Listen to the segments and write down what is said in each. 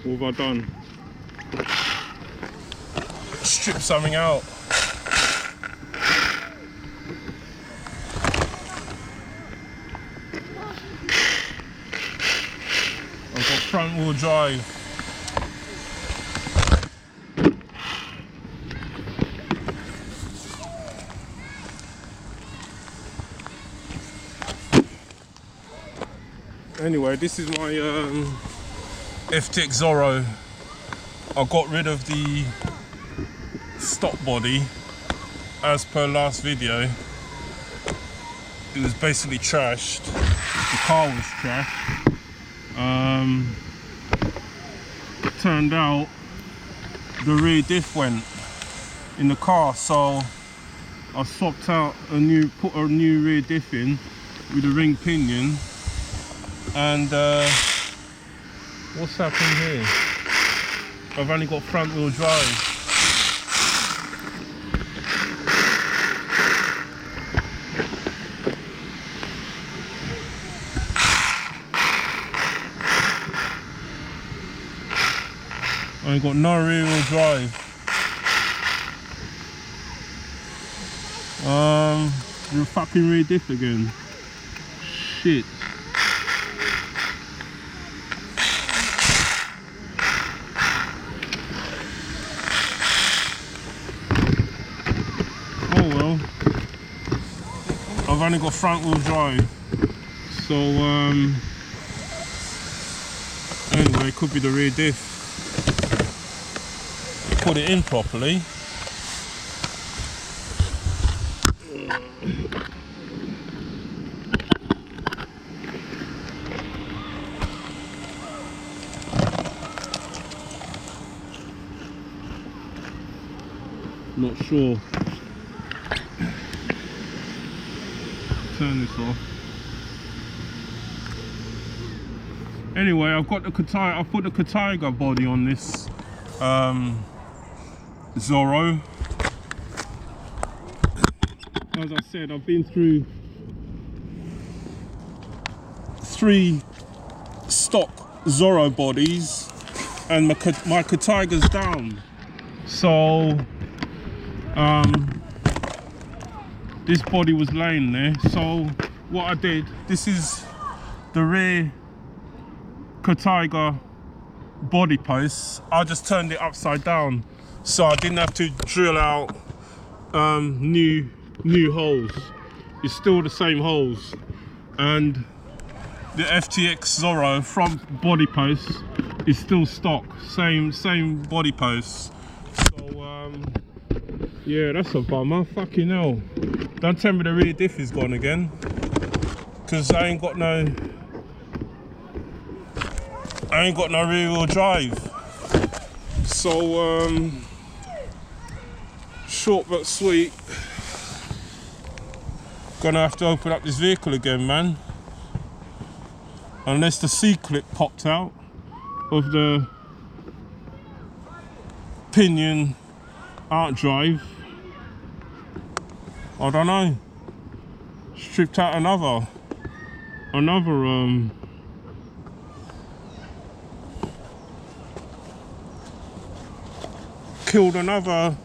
What have I done? Strip something out. I've got front wheel drive. Anyway, this is my FTX Zorro. I got rid of the stock body as per last video. It was basically trashed. The car was trashed. Turned out the rear diff went in the car, so I swapped out put a new rear diff in with a ring pinion. And what's happened here? I've only got front wheel drive. I ain't got no rear wheel drive. The fucking rear diff again. Shit. I've only got front wheel drive, so anyway, it could be the rear diff. Put it in properly. Not sure. Turn this off. Anyway, I've got the Katiga. I put the Katiga body on this Zorro. As I said, I've been through 3 stock Zorro bodies, and my Katiga's down. So this body was laying there, so what I did, this is the rear Katiga body post. I just turned it upside down, so I didn't have to drill out new holes. It's still the same holes, and the FTX Zorro front body post is still stock, same body post. So yeah, that's a bummer. Fucking hell. Don't tell me the rear diff is gone again, because I ain't got no rear wheel drive. So short but sweet, gonna have to open up this vehicle again, man, unless the C-clip popped out of the pinion art drive. I don't know. Stripped out another killed another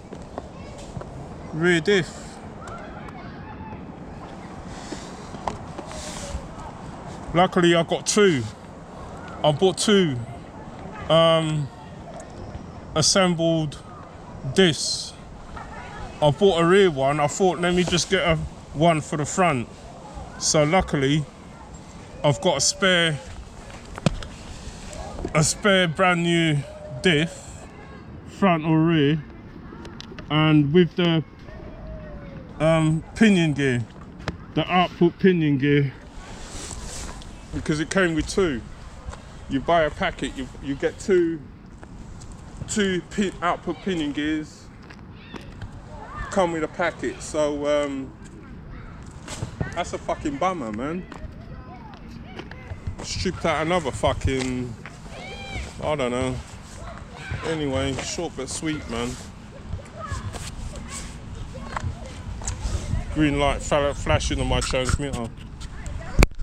rear diff. Luckily I got 2. I bought 2 assembled diffs. I bought a rear one. I thought, let me just get one for the front. So luckily I've got a spare brand new diff, front or rear, and with the pinion gear, the output pinion gear, because it came with 2. You buy a packet, you get two output pinion gears, come with a packet. So that's a fucking bummer, man. Stripped out another fucking, I don't know. Anyway, short but sweet, man. Green light flashing on my transmitter.